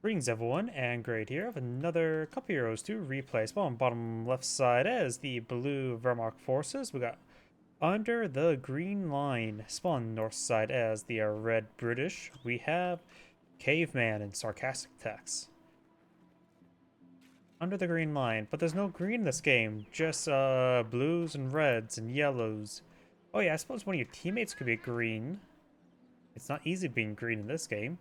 Greetings everyone, and great here. I have another couple heroes to replace. Well, on bottom left side as the blue Wehrmacht forces. We got Under the Green Line. Spawn north side as the red British. We have CaVeMaN in sarcastic text. Under the Green Line, but there's no green in this game. Just blues and reds and yellows. Oh yeah, I suppose one of your teammates could be green. It's not easy being green in this game.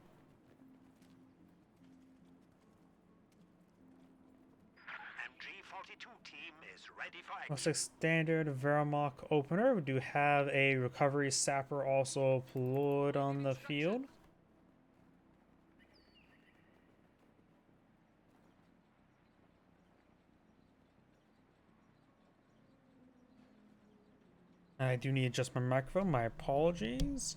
Looks like standard Wehrmacht opener. We do have a recovery sapper also deployed on the field. I do need to adjust my microphone. My apologies.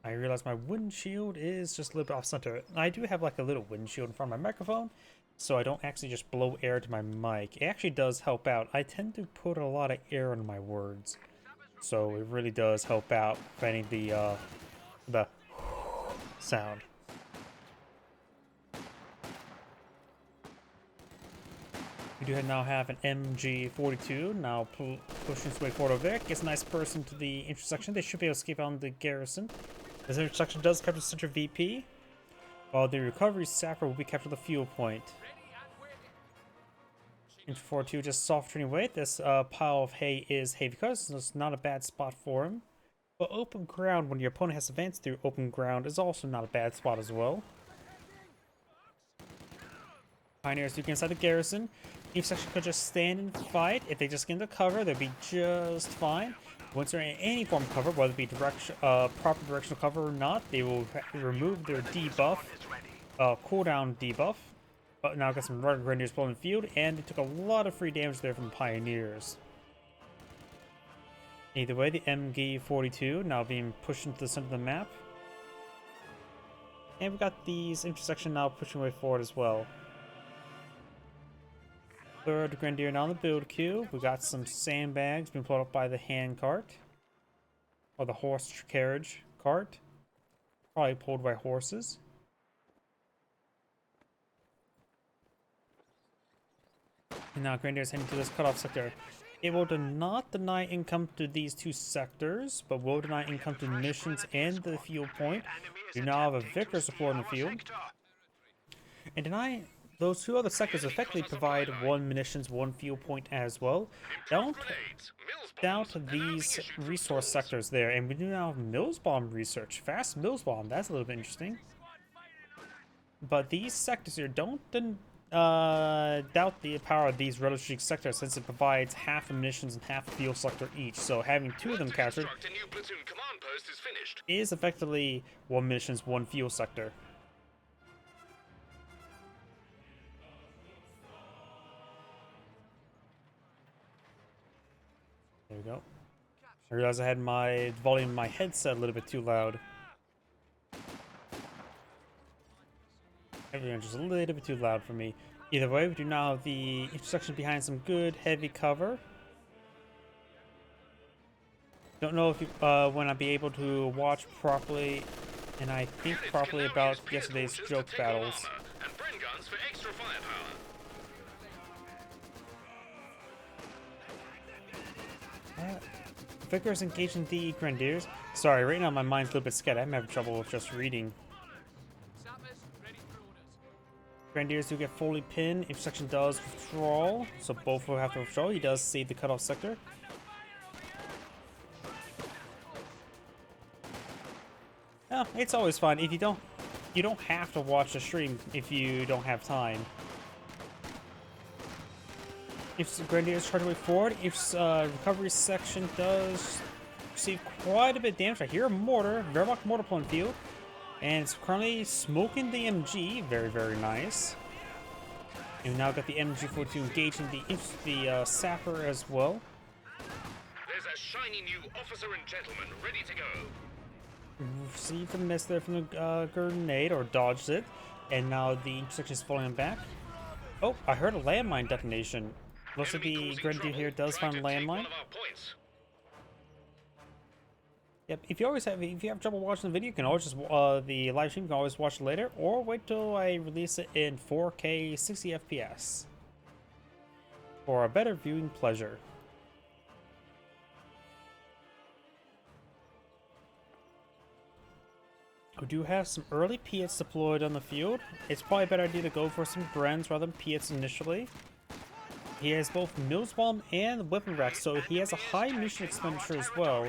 I realize my windshield is just a little bit off center. I do have like a little windshield in front of my microphone, so I don't actually just blow air to my mic. It actually does help out. I tend to put a lot of air in my words, so it really does help out preventing the sound. We do now have an MG42 now pushing its way forward over there. Gets a nice person to the intersection. They should be able to escape on the garrison. This intersection does capture center VP, while the recovery sapper will be captured the fuel point. Inch 42 just soft turning away. This pile of hay is heavy because so it's not a bad spot for him. But open ground, when your opponent has advanced through open ground, is also not a bad spot as well. Pioneers who get inside the garrison. Each section could just stand and fight. If they just get into cover, they'll be just fine. Once they're in any form of cover, whether it be proper directional cover or not, they will remove their debuff, cooldown debuff. But now got some rugged grenadiers blowing the field, and they took a lot of free damage there from pioneers. Either way, the MG42 now being pushed into the center of the map. And we got these intersection now pushing way forward as well. Third Grenadier now on the build queue. We got some sandbags being pulled up by the hand cart. Or the horse carriage cart. Probably pulled by horses. And now Grenadier's heading to this cutoff sector. It will not deny income to these two sectors, but will deny income to missions and the field point. You now have a Vicar support in the field. And deny those two other sectors effectively provide one munitions, one fuel point as well. Don't doubt these resource sectors there. And we do now have Mills Bomb research. Fast Mills Bomb, that's a little bit interesting. But these sectors here, don't doubt the power of these relative sectors, since it provides half the munitions and half the fuel sector each. So having two of them captured is effectively one munitions, one fuel sector. There we go. I realized I had my volume of my headset a little bit too loud. Everything's just a little bit too loud for me. Either way, we do now have the intersection behind some good heavy cover. Don't know if you when I'll be able to watch properly, and I think properly about yesterday's joke battles. Vickers engaging the Grenadiers. Sorry, right now my mind's a little bit scattered. I'm having trouble with just reading. Grenadiers do get fully pinned if section does withdraw, so both will have to withdraw. He does save the cutoff sector. Oh, it's always fun. If you don't have to watch the stream if you don't have time. If Grenadiers try to way forward, if recovery section does receive quite a bit of damage. I hear a mortar, Wehrmacht mortar pulling field, and it's currently smoking the MG. Very, very nice. And we now got the MG42 engaging the sapper as well. There's a shiny new officer and gentleman ready to go. Received the miss there from the grenade, or dodged it, and now the intersection is falling back. Oh, I heard a landmine detonation. Looks like the Grenadier here does find a landmine. Yep. If you have trouble watching the video, you can always just the live stream. You can always watch it later, or wait till I release it in 4K 60 FPS for a better viewing pleasure. We do have some early Piets deployed on the field. It's probably a better idea to go for some Brens rather than Piets initially. He has both Millsbomb and Weapon Rack, so he has a high mission expenditure as well.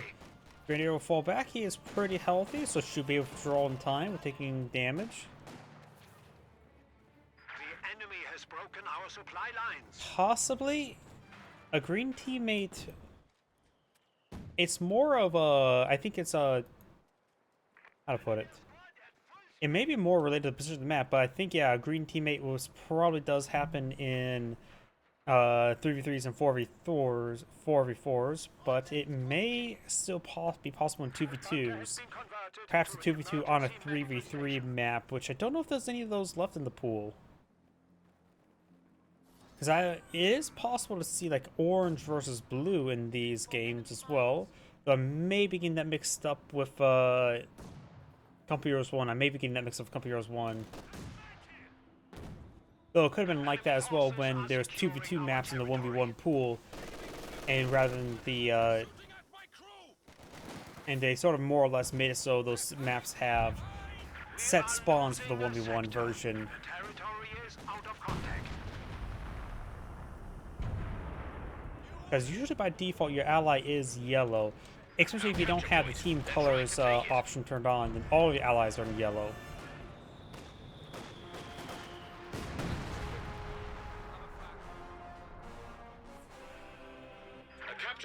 Grenadier will fall back. He is pretty healthy, so should be able to draw in time with taking damage. The enemy has broken our supply lines. Possibly a green teammate. It's more of a, I think it's a, how to put it? It may be more related to the position of the map, but I think, yeah, a green teammate probably does happen in 3v3s and 4v4s, but it may still be possible in 2v2s. Perhaps a 2v2 on a 3v3 map, which I don't know if there's any of those left in the pool. Because it is possible to see like orange versus blue in these games as well. But I may be getting that mixed up with Company Heroes 1. I may be getting that mixed up with Company Heroes 1. Though it could have been like that as well when there's 2v2 maps in the 1v1 pool, and rather than the and they sort of more or less made it so those maps have set spawns for the 1v1 version. Because usually by default your ally is yellow, especially if you don't have the team colors option turned on, then all of your allies are in yellow.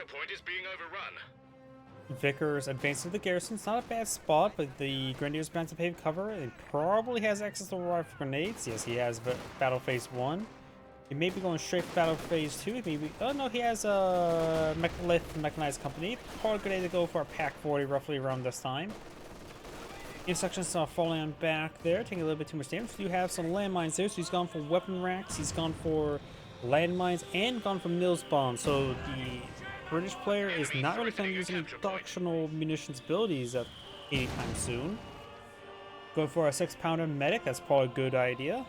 Point is being overrun. Vickers advances to the garrison. It's not a bad spot, but the Grenadier's bound to pave cover. It probably has access to rifle grenades. Yes, he has Battle Phase 1. He may be going straight for Battle Phase 2. Maybe. Oh no, he has a mechanized company. Probably good idea to go for a Pack 40 roughly around this time. Instructions are falling on back there, taking a little bit too much damage. You have some landmines there, so he's gone for weapon racks. He's gone for landmines and gone for Mills bombs. So the British player is not really planning to use any doctrinal munitions abilities anytime soon. Going for a 6-pounder medic, that's probably a good idea.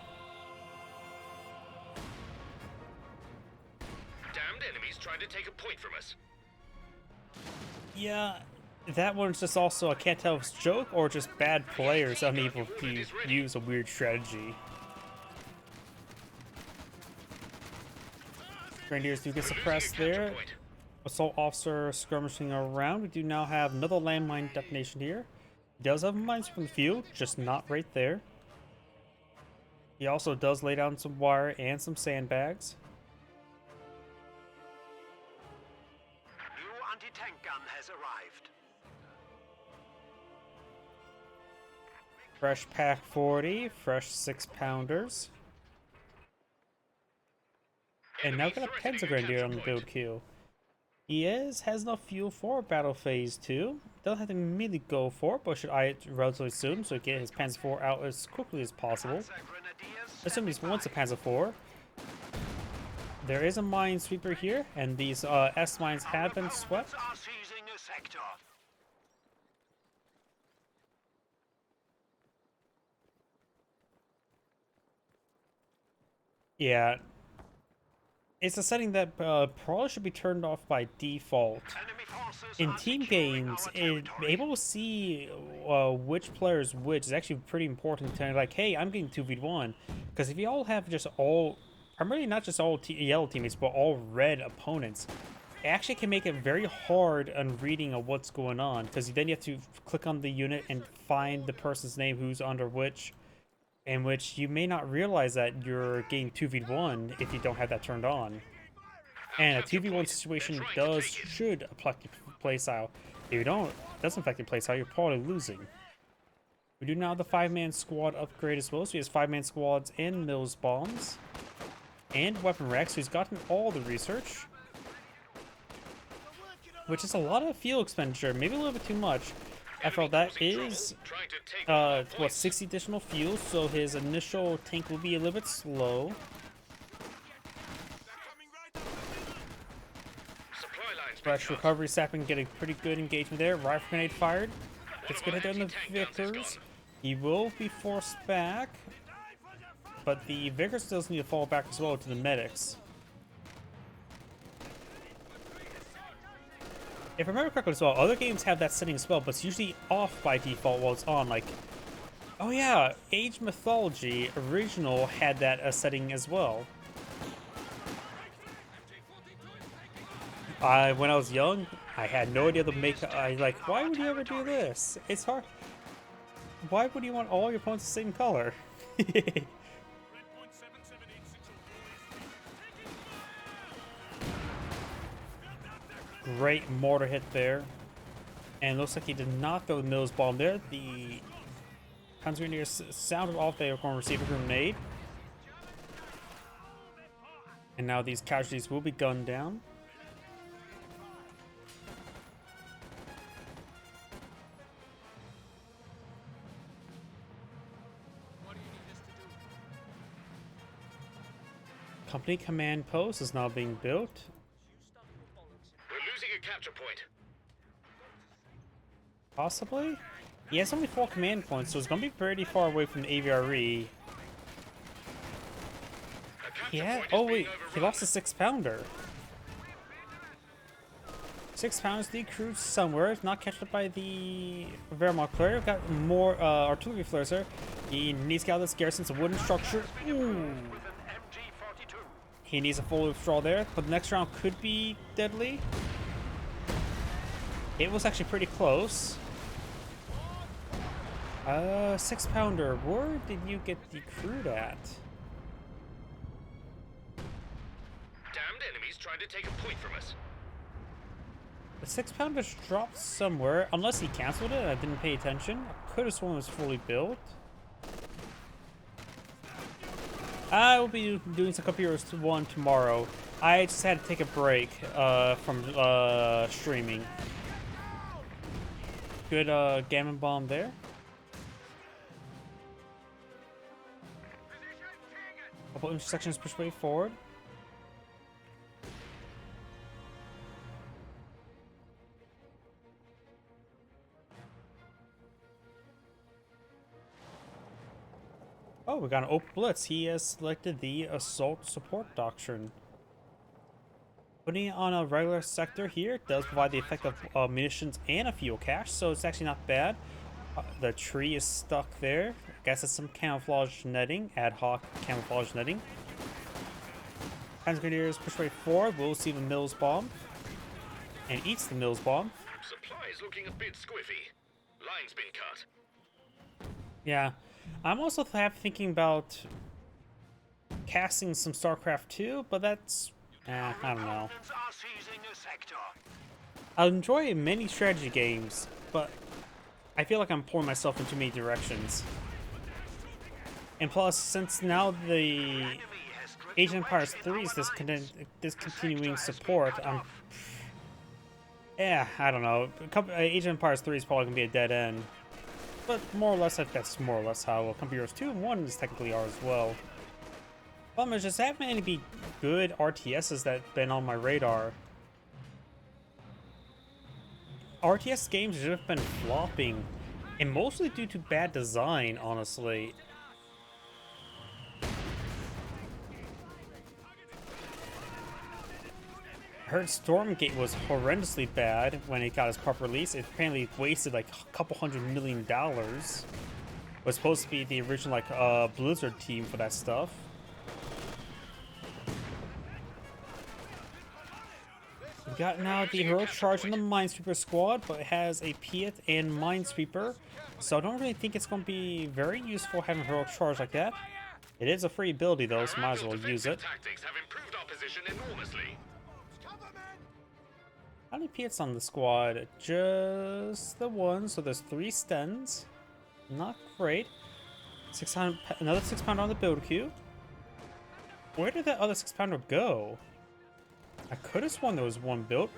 Damned enemies trying to take a point from us. Yeah, that one's just also, I can't tell if it's a joke or just bad players unable to use a weird strategy. Grenadiers do get suppressed there. Assault officer skirmishing around. We do now have another landmine detonation here. He does have mines from the field, just not right there. He also does lay down some wire and some sandbags. New anti-tank gun has arrived. Fresh Pack 40, fresh 6-pounders. And now got a Penza Grenadier on the build queue. He has enough fuel for Battle Phase 2. Doesn't have to immediately go for it, but should eye it relatively soon so he can get his Panzer 4 out as quickly as possible. Assuming he wants a Panzer 4. There is a minesweeper here, and these S mines have been swept. Yeah. It's a setting that probably should be turned off by default. In team games, able to see which player is which is actually pretty important to like, hey, I'm getting 2v1. Because if you all have just primarily not just all yellow teammates, but all red opponents, it actually can make it very hard on reading of what's going on. Because then you have to click on the unit and find the person's name who's under which. In which you may not realize that you're getting 2v1 if you don't have that turned on. And a 2v1 situation should affect your playstyle. If you don't, it doesn't affect your playstyle, you're probably losing. We do now have the 5-man squad upgrade as well, so he has 5-man squads and Mills bombs. And weapon racks, so he's gotten all the research. Which is a lot of fuel expenditure, maybe a little bit too much. After all, that is, 60 additional fuel, so his initial tank will be a little bit slow. Supply lines Fresh recovery sapping getting pretty good engagement there. Rifle grenade fired. It's good hit there on the Vickers. He will be forced back. But the Vickers still need to fall back as well to the medics. If I remember correctly as well, other games have that setting as well, but it's usually off by default while it's on. Like, oh yeah, Age Mythology original had that setting as well. When I was young, I had no idea to make. Why would you ever do this? It's hard. Why would you want all your opponents the same color? Great mortar hit there. And looks like he did not throw the Mills bomb there. The Grenadiers sounded off there going to receive a grenade. And now these casualties will be gunned down. Company command post is now being built. We're losing a capture point. Possibly? He has only 4 command points, so it's going to be pretty far away from the AVRE. Yeah. Oh wait, he lost a 6-pounder. 6 pounds decrewed somewhere. If not catched up by the Wehrmacht player. Got more artillery flares there. He needs to get out of this garrison. It's a wooden structure. Ooh. He needs a full withdrawal there, but the next round could be deadly. It was actually pretty close. 6-pounder. Where did you get decrewed at? Damned enemies trying to take a point from us. The 6-pounder dropped somewhere, unless he canceled it and I didn't pay attention. I could have sworn it was fully built. I will be doing some Cup Heroes 1 tomorrow. I just had to take a break from streaming. Good Gammon bomb there. Couple intersections push way forward. Oh, we got an open blitz. He has selected the assault support doctrine. Putting it on a regular sector here does provide the effect of munitions and a fuel cache, so it's actually not bad. The tree is stuck there. I guess it's some camouflage netting, ad hoc camouflage netting. Grenadiers push right forward. We'll see the Mills bomb. And eats the Mills bomb. Supplies looking a bit squiffy. Line's been cut. Yeah. I'm also thinking about casting some StarCraft 2, but that's... I don't know. I enjoy many strategy games, but I feel like I'm pouring myself in too many directions. And plus, since now the Age of Empires 3 is discontinuing support, I don't know. Age of Empires 3 is probably going to be a dead end. But more or less, that's more or less how Company Heroes 2 and 1 is technically are as well. Problem is just haven't any be good RTSs that been on my radar. RTS games have just been flopping, and mostly due to bad design, honestly. I heard Stormgate was horrendously bad when it got its proper release. It apparently wasted like a couple $100 million. It was supposed to be the original Blizzard team for that stuff. We've got now the heroic charge on the Minesweeper squad, but it has a Piet and Minesweeper, so I don't really think it's going to be very useful having a heroic charge like that. It is a free ability though, so might as well use it. Tactics have improved our position enormously. How many Piets on the squad? Just the one, so there's 3 Stens. Not great. 600, another 6-pounder on the build queue. Where did that other 6-pounder go? I could have sworn there was one built.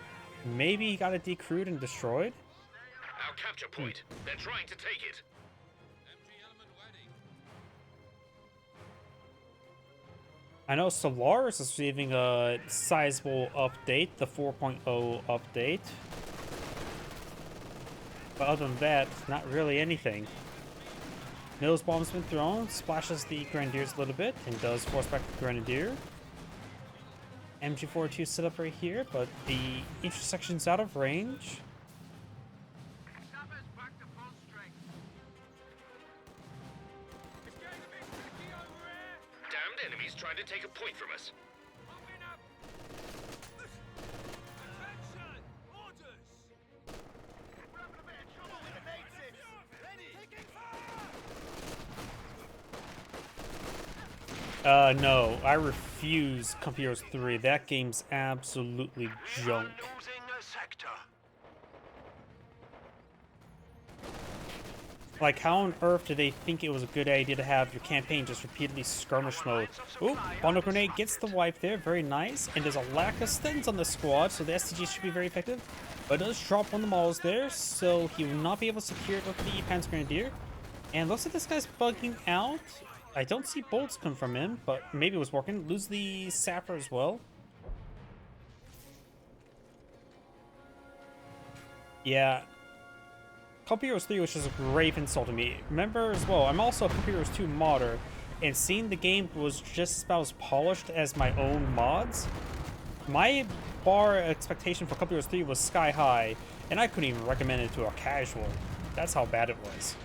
Maybe he got it decrewed and destroyed. Our capture point. They're trying to take it. I know Solaris is receiving a sizable update, the 4.0 update. But other than that, not really anything. Nose bomb's been thrown, splashes the Grenadiers a little bit, and does force back the Grenadier. MG42 set up right here, but the intersection's out of range. Damned enemies trying to take a point from us. No, I refuse Company Heroes 3. That game's absolutely junk. Losing a sector. Like, how on earth did they think it was a good idea to have your campaign just repeatedly skirmish mode? Oop, Bundle Grenade gets the wipe there, very nice. And there's a lack of stuns on the squad, so the STG should be very effective. But it does drop one of the models there, so he will not be able to secure it with the Panzer Grenadier. And looks like this guy's bugging out. I don't see bolts come from him, but maybe it was working. Lose the Sapper as well. Yeah. Company Heroes 3 was just a grave insult to me. Remember as well, I'm also a Company Heroes 2 modder, and seeing the game was just about as polished as my own mods. My bar expectation for Company Heroes 3 was sky high, and I couldn't even recommend it to a casual. That's how bad it was.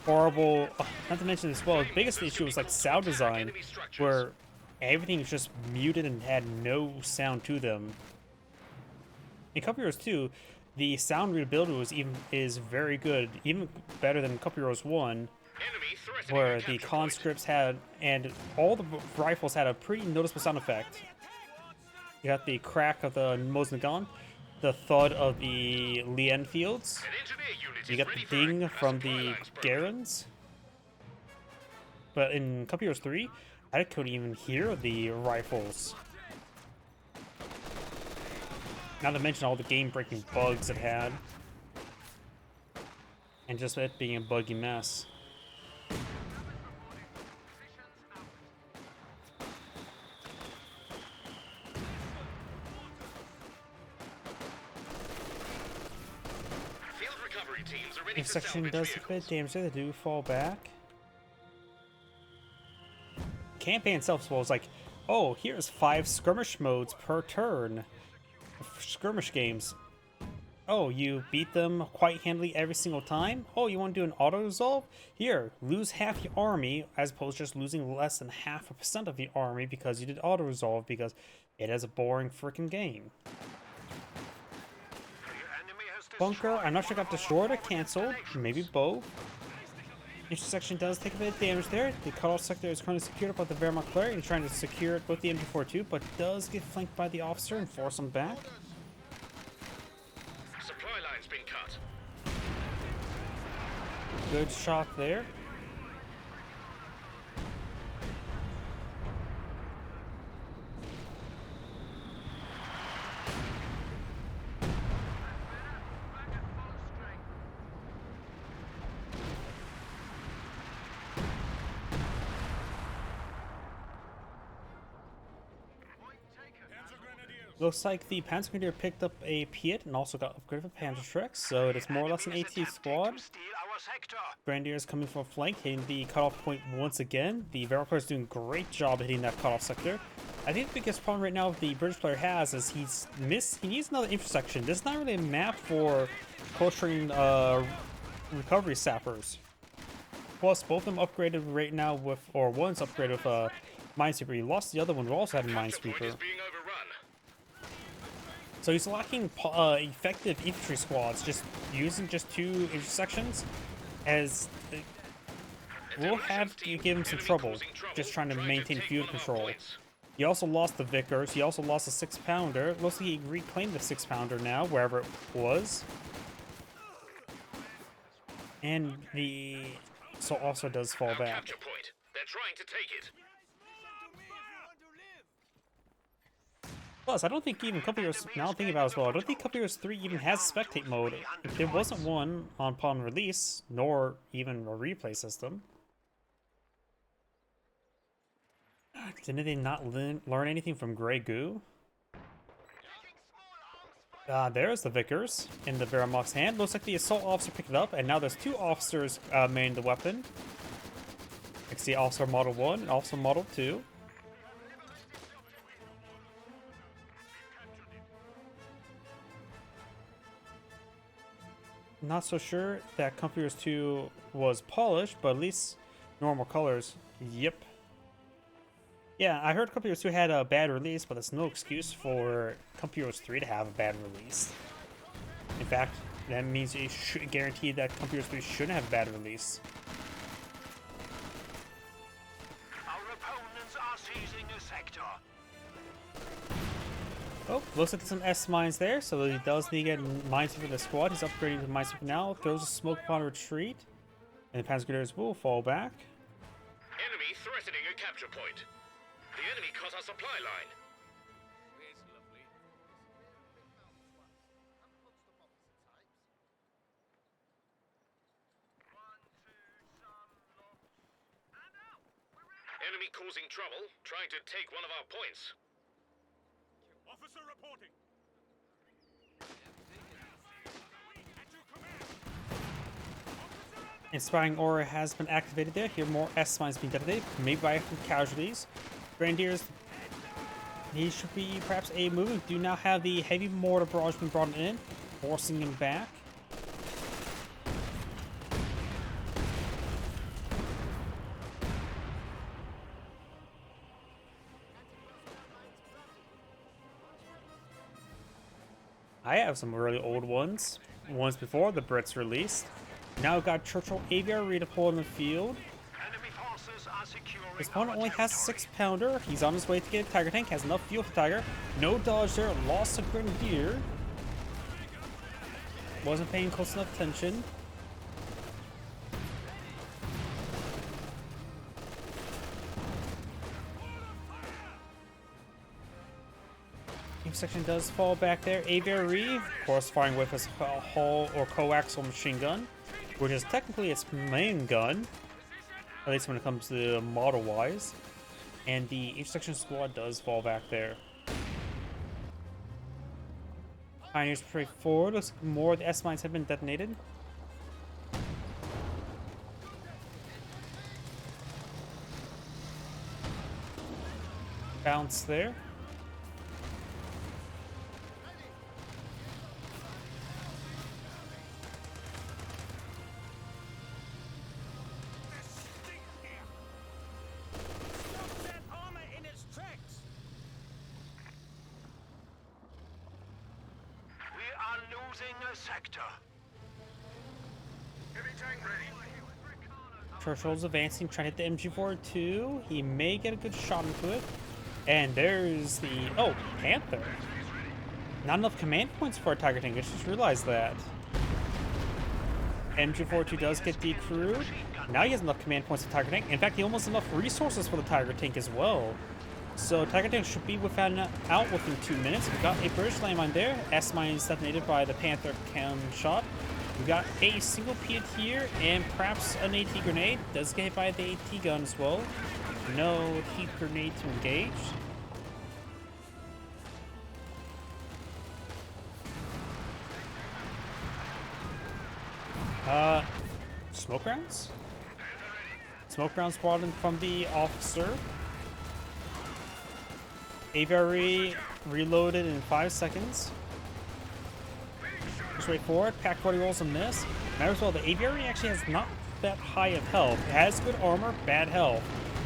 Horrible. Not to mention as well, the biggest issue was like sound design, where everything was just muted and had no sound to them. In Company Heroes 2, the sound readability is very good, even better than Company Heroes 1, where the conscripts had and all the rifles had a pretty noticeable sound effect. You got the crack of the Mosin, the thud of the Lee Enfields. You get the ding from the Garens. But in Company Heroes 3, I couldn't even hear the rifles. Not to mention all the game-breaking bugs it had. And just it being a buggy mess. If section does a bit damage, they do fall back. Campaign itself was like, oh, here's 5 skirmish modes per turn. Skirmish games. Oh, you beat them quite handily every single time? Oh, you want to do an auto-resolve? Here, lose half your army, as opposed to just losing less than 0.5% of your army because you did auto-resolve, because it is a boring freaking game. Bunker, I'm not sure if got destroyed or cancelled. Maybe both. Intersection does take a bit of damage there. The cutoff sector is currently secured by the Wehrmacht player and trying to secure it with the MG42, but does get flanked by the officer and force him back. Supply line's been cut. Good shot there. Looks like the Panzer Grenadier picked up a Piet and also got upgraded for Panzer Shreks, so it is more or less an AT squad. Grenadier is coming from flank, hitting the cutoff point once again. The Wehrmacht player is doing a great job hitting that cutoff sector. I think the biggest problem right now the British player has is he needs another intersection. This is not really a map for close-range recovery sappers. Plus, both of them upgraded right now with, or one's upgraded with Minesweeper. He lost the other one who also had a Minesweeper. So he's lacking effective infantry squads, just using just 2 intersections, as will have to give him some trouble, just trying to maintain field control. He also lost the Vickers, he also lost a 6-pounder. Looks like he reclaimed the 6-pounder now, wherever it was. And the so also does fall back. They're trying to take it. Plus, I don't think even Couple Years, now thinking about it as well, I don't think Couple Years 3 even has spectate mode. There wasn't one upon release, nor even a replay system. Didn't they not learn anything from Grey Goo? There's the Vickers in the Veramok's hand. Looks like the assault officer picked it up, and now there's two officers manning the weapon. I can see Officer Model 1 and Officer Model 2. Not so sure that Comfier's 2 was polished, but at least normal colors. Yep. Yeah, I heard Comfier's 2 had a bad release, but that's no excuse for Comfier's 3 to have a bad release. In fact, that means you should guarantee that Comfier's 3 shouldn't have a bad release. Our opponents are seizing a sector. Oh, looks like there's some S mines there, so he does need to get mines for the squad. He's upgrading to mines now, throws a smoke upon retreat, and the Panzergrenadiers will fall back. Enemy threatening a capture point. The enemy cut our supply line. Enemy causing trouble, trying to take one of our points. Officer reporting. Inspiring aura has been activated there. Here, more S mines being detonated, maybe by from casualties. Grenadiers, he should be perhaps a move. Do now have the heavy mortar barrage being brought in, forcing him back. I have some really old ones before the Brits released. Now we've got Churchill Aviary redeployed in the field. Enemy forces are securing His opponent our only has a territory. 6-pounder. He's on his way to get a Tiger tank. Has enough fuel for Tiger. No dodge there. Lost a Grenadier. Wasn't paying close enough attention. Team section does fall back there. Aviary, of course, firing with his hull or coaxial machine gun, which is technically its main gun, at least when it comes to model-wise. And the H section squad does fall back there. Pioneers pray forward. Looks like more of the S mines have been detonated. Bounce there. We are losing a sector. Heavy tank ready. Churchill's advancing, trying to hit the MG42. He may get a good shot into it. And there's the... Oh, Panther. Not enough command points for a Tiger tank. I just realized that. MG42 does get decrewed. Now he has enough command points for Tiger tank. In fact, he almost enough resources for the Tiger tank as well. So Tiger tank should be out within 2 minutes. We've got a British landmine there. S mine is detonated by the Panther cam shot. We've got a single PAT here and perhaps an AT grenade. Does get hit by the AT gun as well. No heat grenade to engage. Smoke rounds? Smoke rounds brought in from the officer. Aviary reloaded in 5 seconds. Just wait for it. Pack 40 rolls a miss. Matter as well, the Aviary actually has not that high of health. It has good armor, bad health.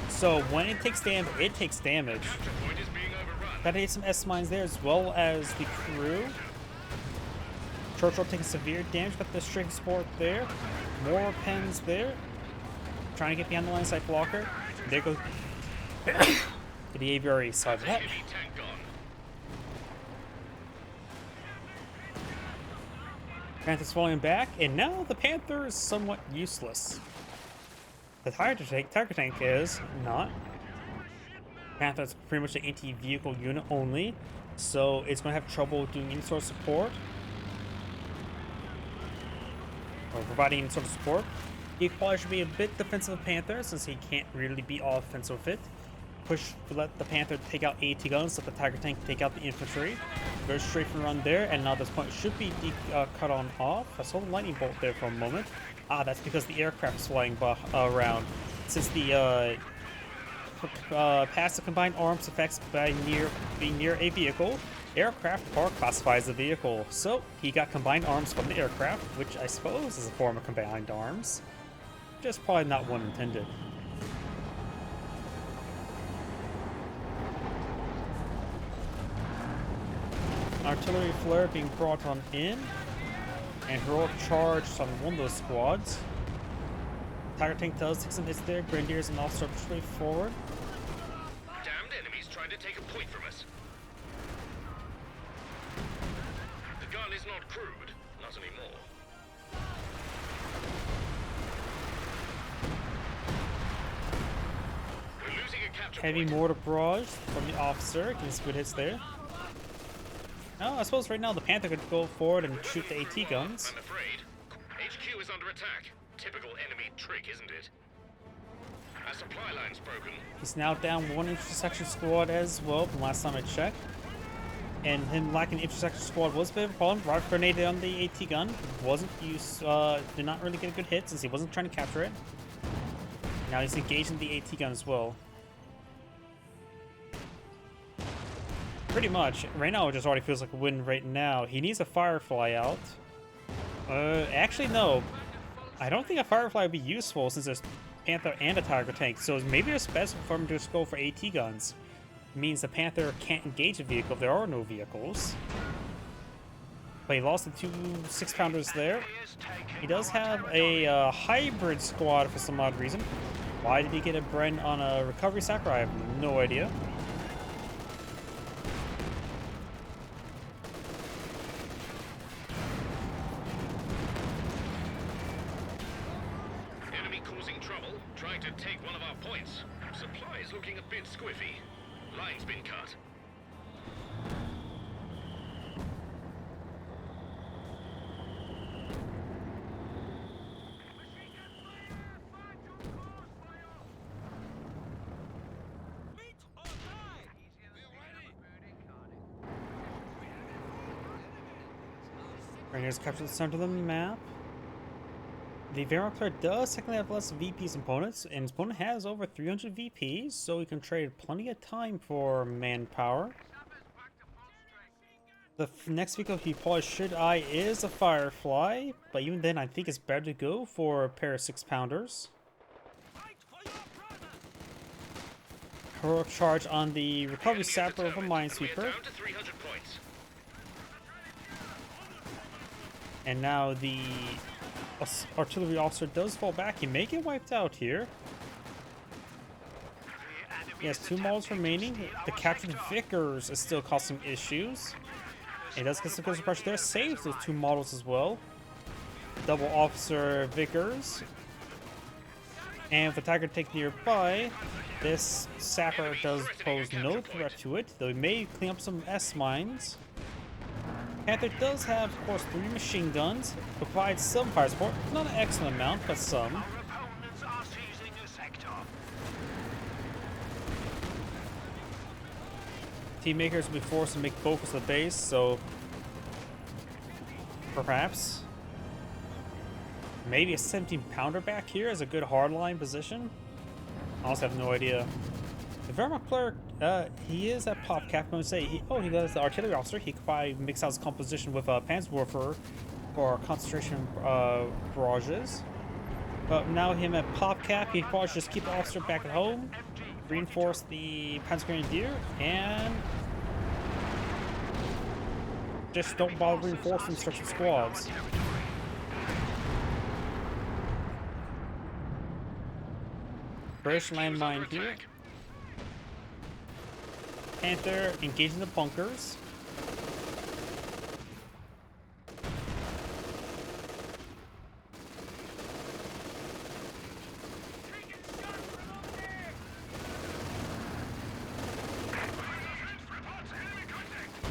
So when it takes damage, it takes damage. Capture point is being overrun. Gotta hit some S mines there as well as the crew. Churchill taking severe damage. Got the string support there. More pens there. Trying to get behind the line side blocker. There goes the Aviary side of that. Heavy tank gone. Panther's falling back, and now the Panther is somewhat useless. The Tiger tank is not. Panther's pretty much an anti-vehicle unit only, so it's going to have trouble doing any sort of support. Or providing any sort of support. He probably should be a bit defensive of Panther since he can't really be all offensive with it. Let the Panther take out AT guns, let the Tiger tank take out the infantry. Go straight from around there, and now this point should be cut on off. I saw the lightning bolt there for a moment. Ah, that's because the aircraft is flying around. Since the passive combined arms effects by being near a vehicle, aircraft are classified as a vehicle. So he got combined arms from the aircraft, which I suppose is a form of combined arms. Just probably not one intended. Artillery flare being brought on in, and heroic charge on one of those squads. Tiger tank does take some hits there. Grenadiers and officer straight forward. Damned enemies trying to take a point from us. The gun is not crude, not anymore. We're losing a capture Heavy point. mortar barrage from the officer. Getting some good hits there. Now, I suppose right now the Panther could go forward and shoot the AT guns. I'm afraid. HQ is under attack. Typical enemy trick, isn't it? Our supply line's broken. He's now down one intersection squad as well from last time I checked. And him lacking intersection squad was a bit of a problem. Rocket grenade on the AT gun. Wasn't used, did not really get a good hit since he wasn't trying to capture it. Now he's engaging the AT gun as well. Pretty much. Right now it just already feels like a win right now. He needs a Firefly out. Actually no. I don't think a Firefly would be useful since there's Panther and a Tiger tank. So maybe it's best for him to just go for AT guns. It means the Panther can't engage a vehicle if there are no vehicles. But he lost the two 6-pounders there. He does have a hybrid squad for some odd reason. Why did he get a Bren on a recovery sacker? I have no idea. Enemy causing trouble, trying to take one of our points. Supply is looking a bit squiffy. Line's been cut. Raiders capture the center of the map. The Wehrmacht player does technically have less VPs than opponents, and his opponent has over 300 VPs, so he can trade plenty of time for manpower. The next vehicle he probably should eye is a Firefly, but even then I think it's better to go for a pair of 6-pounders. Heroic charge on the recovery sapper of a minesweeper. We're down to 300 points. And now the artillery officer does fall back. He may get wiped out here. He has 2 models remaining. The captured Vickers is still causing issues. He does get some good pressure there. Saves those 2 models as well. Double officer Vickers. And with the Tiger tank nearby, this sapper does pose no threat to it, though he may clean up some S-mines. Panther does have, of course, 3 machine guns, provides some fire support, not an excellent amount, but some. Our opponents are seizing a sector. Team makers will be forced to make focus of the base, so perhaps maybe a 17-pounder back here is a good hardline position. I also have no idea. The Wehrmacht player, he is at pop cap. I'm going to say, he does the artillery officer. He could probably mix out his composition with Panzerwerfer for concentration barrages. But now him at pop cap, he probably should just keep the officer back at home, reinforce the Panzer Grenadier, and just don't bother reinforcing structured squads. British landmine here. Panther engaging the bunkers.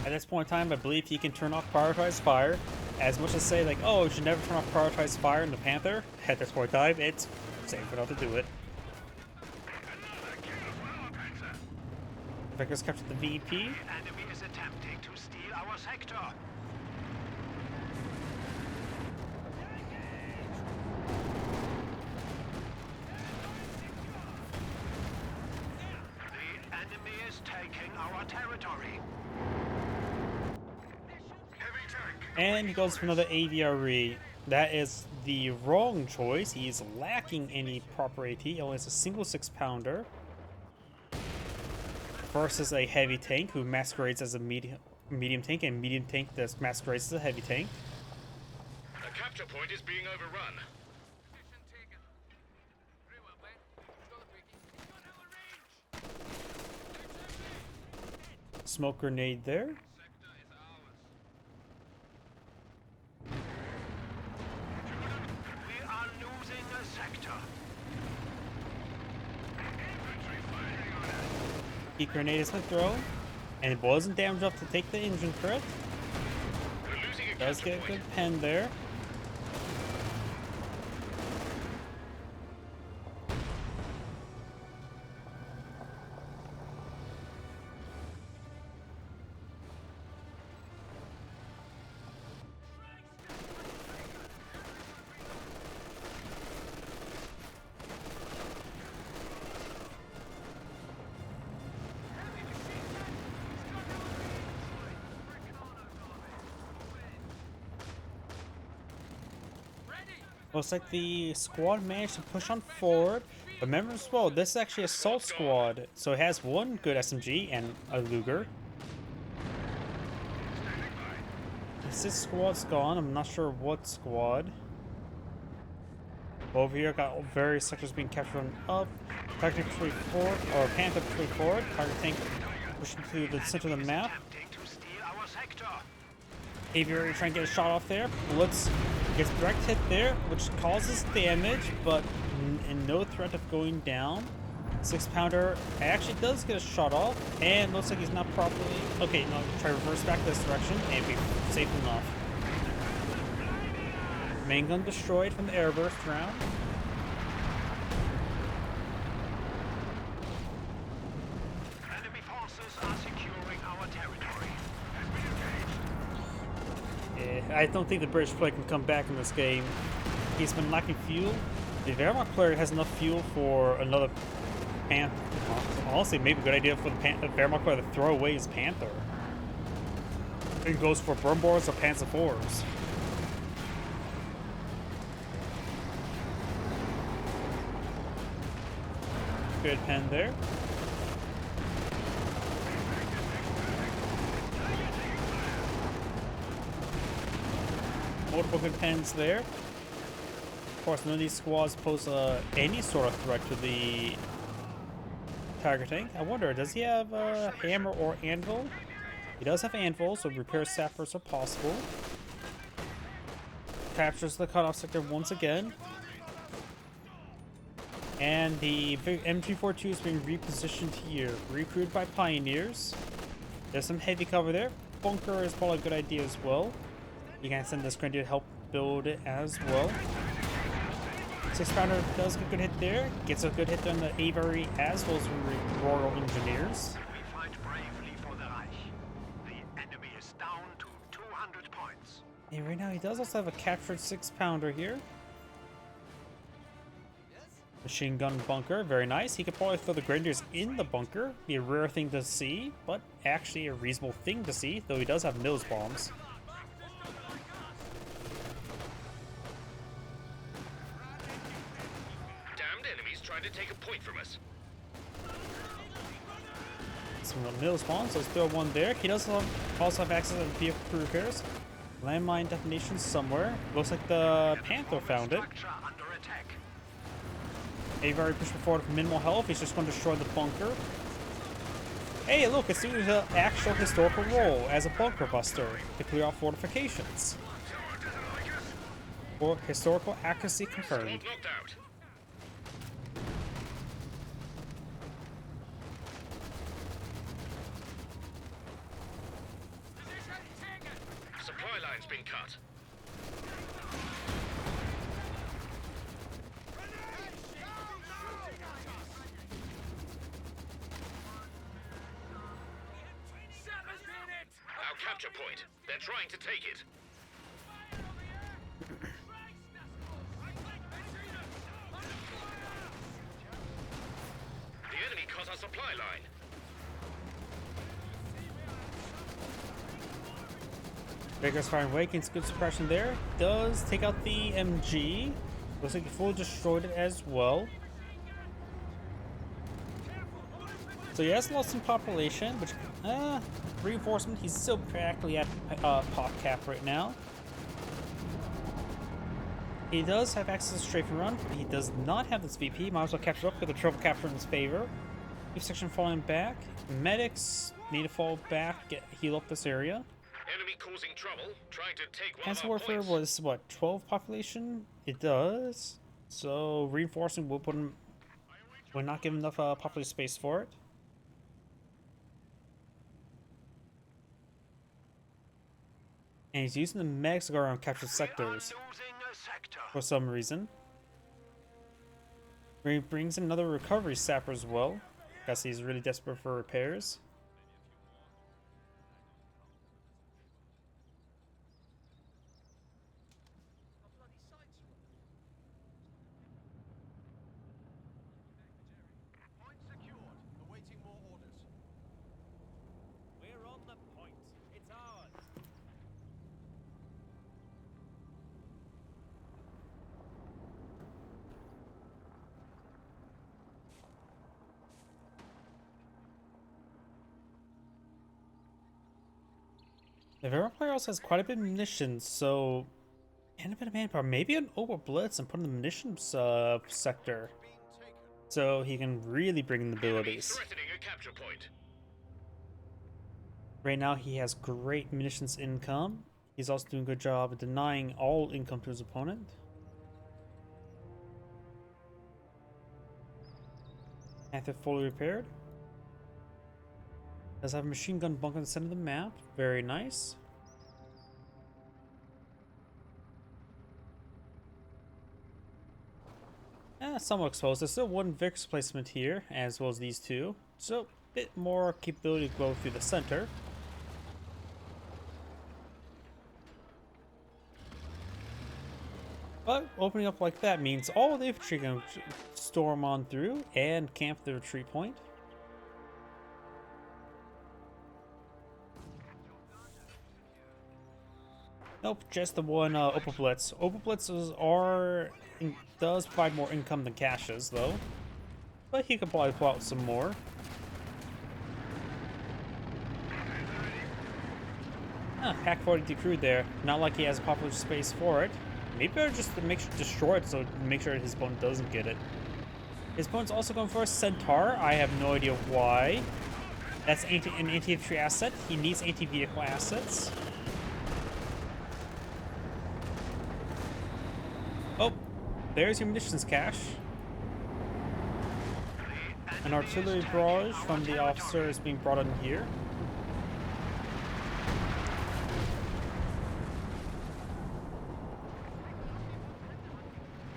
At this point in time, I believe he can turn off prioritized fire. As much as say like, oh, you should never turn off prioritized fire in the Panther. At this point in time, it's safe enough to do it. Vickers captured the VP. The enemy is attempting to steal our sector. The enemy is taking our territory. Heavy tank. And he goes for another AVRE. That is the wrong choice. He's lacking any proper AT. He only has a single 6-pounder. Versus a heavy tank who masquerades as a medium tank, and medium tank that masquerades as a heavy tank. The capture point is being overrun. Smoke grenade there. We are losing a sector. Heat grenade is thrown, and it wasn't damaged enough to take the engine crit. We're losing a Does capture get a point. good pen there. Looks like the squad managed to push on forward. Remember as well, this is actually assault squad, so it has one good SMG and a Luger. This squad's gone. I'm not sure what squad. Over here, got various sectors being captured on up. Target patrol forward, or Panther patrol forward. Target tank pushing to the center of the map. Attempting to steal our sector. Aviary trying to get a shot off there. Blitz gets direct hit there, which causes damage, but in no threat of going down. 6-pounder actually does get a shot off, and looks like he's not properly. Okay, no, try to reverse back this direction and be safe enough. Main gun destroyed from the airburst round. Enemy forces are securing our territory. I don't think the British player can come back in this game. He's been lacking fuel. The Wehrmacht player has enough fuel for another Panther. Honestly, maybe a good idea for the Wehrmacht player to throw away his Panther. It goes for Brummbors or Panzer IVs. Good pen there. Multiple good pens there. Of course, none of these squads pose any sort of threat to the targeting. I wonder, does he have a hammer or anvil? He does have anvil, so repair sappers are possible. Captures the cutoff sector once again. And the M342 is being repositioned here. Recruited by Pioneers. There's some heavy cover there. Bunker is probably a good idea as well. You can send this grenadier to help build it as well. 6-pounder does get a good hit there. Gets a good hit on the Aviary as well as the Royal Engineers. We fight bravely for the Reich. The enemy is down to 200 points. And right now he does also have a captured 6-pounder here. Machine gun bunker, very nice. He could probably throw the grenadiers in the bunker. Be a rare thing to see, but actually a reasonable thing to see, though he does have nose bombs. Damned enemies trying to take a point from us. Some nose bombs, so let's throw one there. He does also have access to vehicle crew repairs. Landmine detonation somewhere. Looks like the Panther found it. Structure under attack. Aviary pushed forward with minimal health. He's just going to destroy the bunker. Hey, look, it's doing an actual historical role as a bunker buster to clear out fortifications. For historical accuracy confirmed. Squad knocked out. been cut. Our capture point. They're trying to take it. The enemy cut our supply line. Baker's firing away, gains good suppression there. Does take out the MG. Looks like he fully destroyed it as well. So he has lost some population, which, reinforcement, he's still practically at pop cap right now. He does have access to strafe and run, but he does not have this VP. Might as well capture it up, get the triple capture in his favor. Keep section falling back. Medics need to fall back, heal up this area. Enemy causing trouble, trying to take one Cancer of our warfare points. was what, 12 population? It does. So reinforcing will put him. Will not give him enough population space for it. And he's using the medics to go around and capture sectors Losing a sector. for some reason. He brings in another recovery sapper as well. Guess he's really desperate for repairs. Point secured. Awaiting more orders. We're on the point. It's ours. The Vera player also has quite a bit of munitions, so and a bit of manpower. Maybe an over blitz and put in the munitions sector, so he can really bring in the Enemy abilities. threatening a capture point. Right now he has great munitions income. He's also doing a good job of denying all income to his opponent. Panther fully repaired. Does have a machine gun bunker in the center of the map. Very nice. Somewhat exposed. There's still one Vix placement here, as well as these two. So, a bit more capability to go through the center. But opening up like that means all the infantry can storm on through and camp the retreat point. Nope, just the one Opal Blitz. Opal Blitzes does provide more income than caches, though. But he could probably pull out some more. Pack 40 decrewed there. Not like he has popular space for it. Maybe better just to make sure destroy it, so make sure his opponent doesn't get it. His opponent's also going for a Centaur. I have no idea why. That's an anti-infantry asset. He needs anti-vehicle assets. Oh, there's your munitions cache. An artillery barrage from the officer is being brought in here.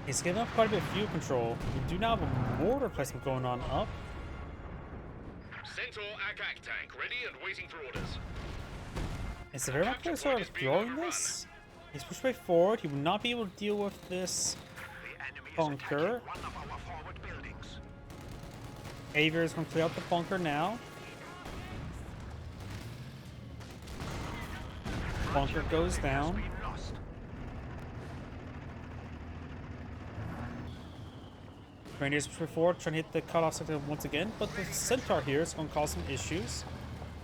He's giving up quite a bit of fuel control. We do now have a mortar placement going on up. Centaur ACAC tank ready and waiting for orders. Is the Wehrmacht player sort of throwing this? He's pushed way forward. He will not be able to deal with this The enemy is bunker. attacking one of our forward buildings. Avier is going to clear out the bunker now. Bunker goes down. Been lost. Grenadiers push forward, trying to hit the cutoff sector once again, but the Centaur here is going to cause some issues.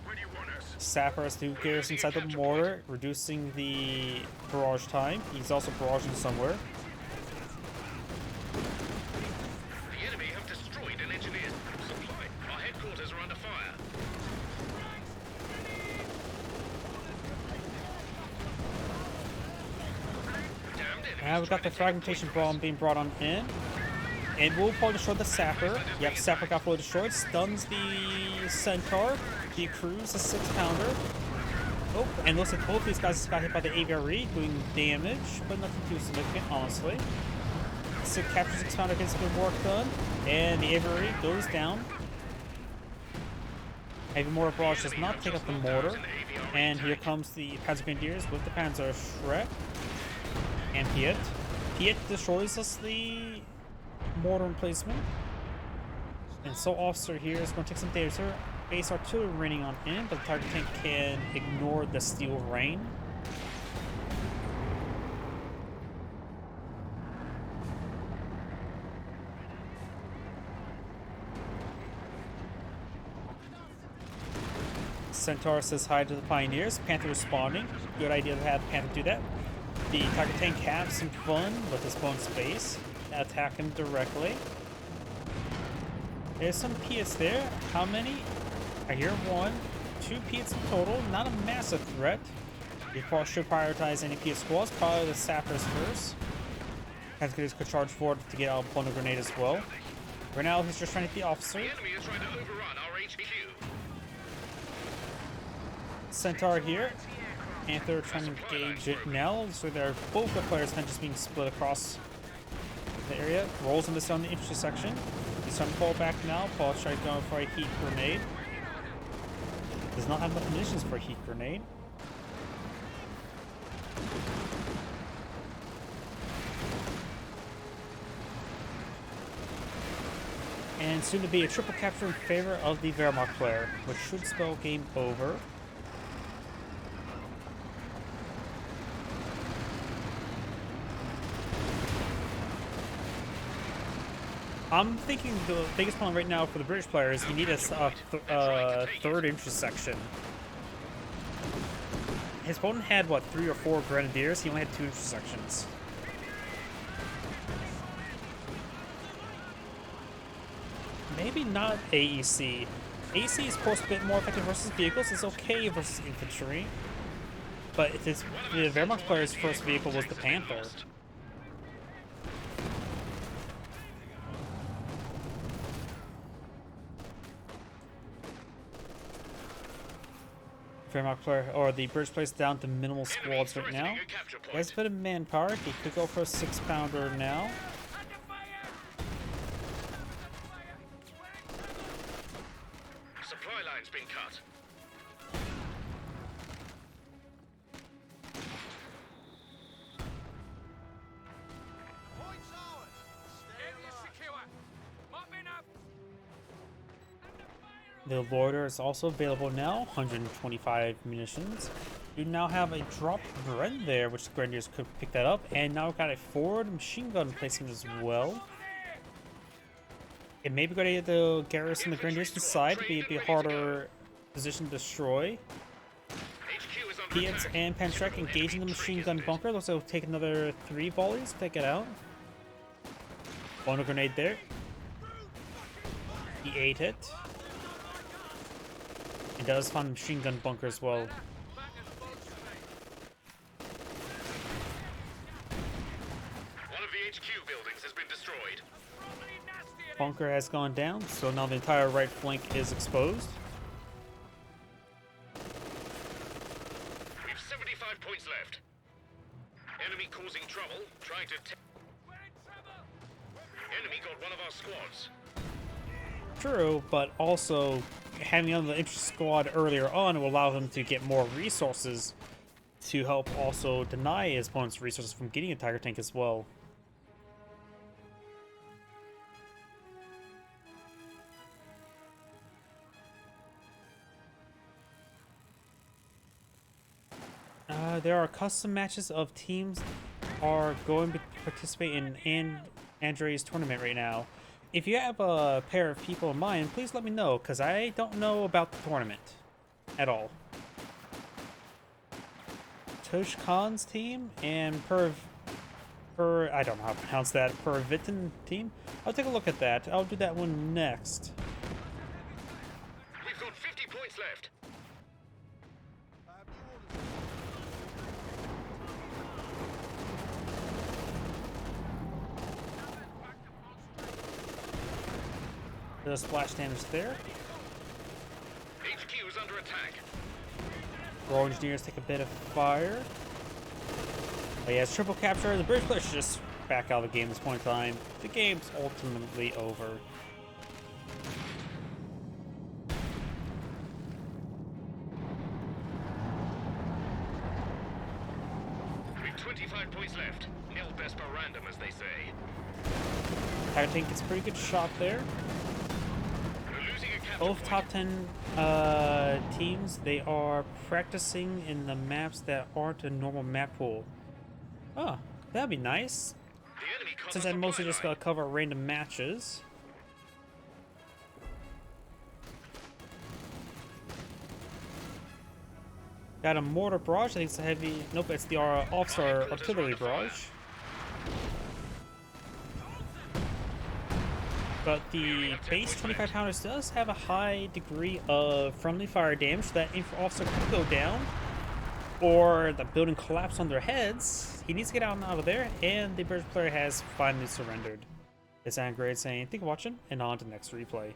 Where do you want us? Sapper has to garrison inside the mortar, reducing the barrage time. He's also barraging somewhere. The enemy have destroyed an engineer's supply. Our headquarters are under fire. Damned enemy. Now we've got the fragmentation bomb being brought on in. And we'll probably destroy the Sapper. Yep, Sapper got fully destroyed. Stuns the Centaur. Decrews the 6-pounder. Oh, and looks like both these guys just got hit by the aviary, doing damage, but nothing too significant, honestly. So captures expounder gets good work done, and the aviary goes down. Heavy mortar barrage does not take up the mortar, and here comes the Panzer Grenadiers with the Panzer Schreck and Piet. Piet destroys us the mortar emplacement, and so officer here is going to take some damage here. Base artillery raining on him, but the target tank can ignore the steel rain. Centaur says hi to the Pioneers. Panther responding. Good idea to have Panther do that. The target tank has some fun with his bonus base. Attack him directly. There's some Piets there. How many? I hear 1. 2 Piets in total. Not a massive threat. You should prioritize any Piet squads. Probably the sappers first. Panzer could charge forward to get out a bundle grenade as well. Right now, he's just trying to hit the officer. The enemy is trying to overrun our HQ. Centaur here. Panther trying to engage it now. So they're both the players kind of just being split across the area. Rolls him this on the infantry section. He's trying to fall back now. Paul trying to go for a heat grenade. Does not have enough munitions for a heat grenade. And soon to be a triple capture in favor of the Wehrmacht player, which should spell game over. I'm thinking the biggest problem right now for the British player is you need a third infantry section. His opponent had, what, 3 or 4 grenadiers? He only had 2 infantry sections. Maybe not AEC. AEC is, of course, a bit more effective versus vehicles. It's okay versus infantry. But the Wehrmacht player's first vehicle was the Panther. Wehrmacht player, or the British player's down to minimal squads right now. He has a bit of manpower. He could go for a 6-pounder now. Supply line's been cut. Points ours. Area secure. Mopping up. The Loiter is also available now, 125 munitions. You now have a drop Bren there, which the Grenadiers could pick that up, and now we've got a forward machine gun placement as well. It may be good to get the garrison the Grenadiers inside to be a bit harder position to destroy. HQ is under Piets attack. and Panschreck engaging the machine gun bunker. Looks like it'll take another 3 volleys to take it out. One grenade there. He ate it. It does find a machine gun bunker as well. One of the HQ buildings has been destroyed. Bunker has gone down, so now the entire right flank is exposed. We've 75 points left. Enemy causing trouble, trying to enemy got one of our squads. True, but also having on the infantry squad earlier on will allow them to get more resources to help also deny his opponent's resources from getting a Tiger tank as well. There are custom matches of teams are going to participate in Andre's tournament right now. If you have a pair of people in mind, please let me know, because I don't know about the tournament at all. Tosh Khan's team and I don't know how to pronounce that, Pervitin team. I'll take a look at that. I'll do that one next. We've got 50 points left. There's splash damage there. HQ is under attack. Royal Engineers take a bit of fire. But yeah, it's triple capture. The British players should just back out of the game at this point in time. The game's ultimately over. We've 25 points left. Nil best per random, as they say. I think it's a pretty good shot there. We're losing a capture Both point. top 10 teams, they are practicing in the maps that aren't a normal map pool. Oh, that'd be nice. The enemy cut Since the I mostly supply just line. gotta cover random matches. Got a mortar barrage. I think it's a heavy. Nope, it's the all-star artillery barrage. But the base 25 pounders does have a high degree of friendly fire damage. So that if officer could go down, or the building collapse on their heads, he needs to get out and out of there. And the British player has finally surrendered. It's Angry saying, "Thank you for watching," and on to the next replay.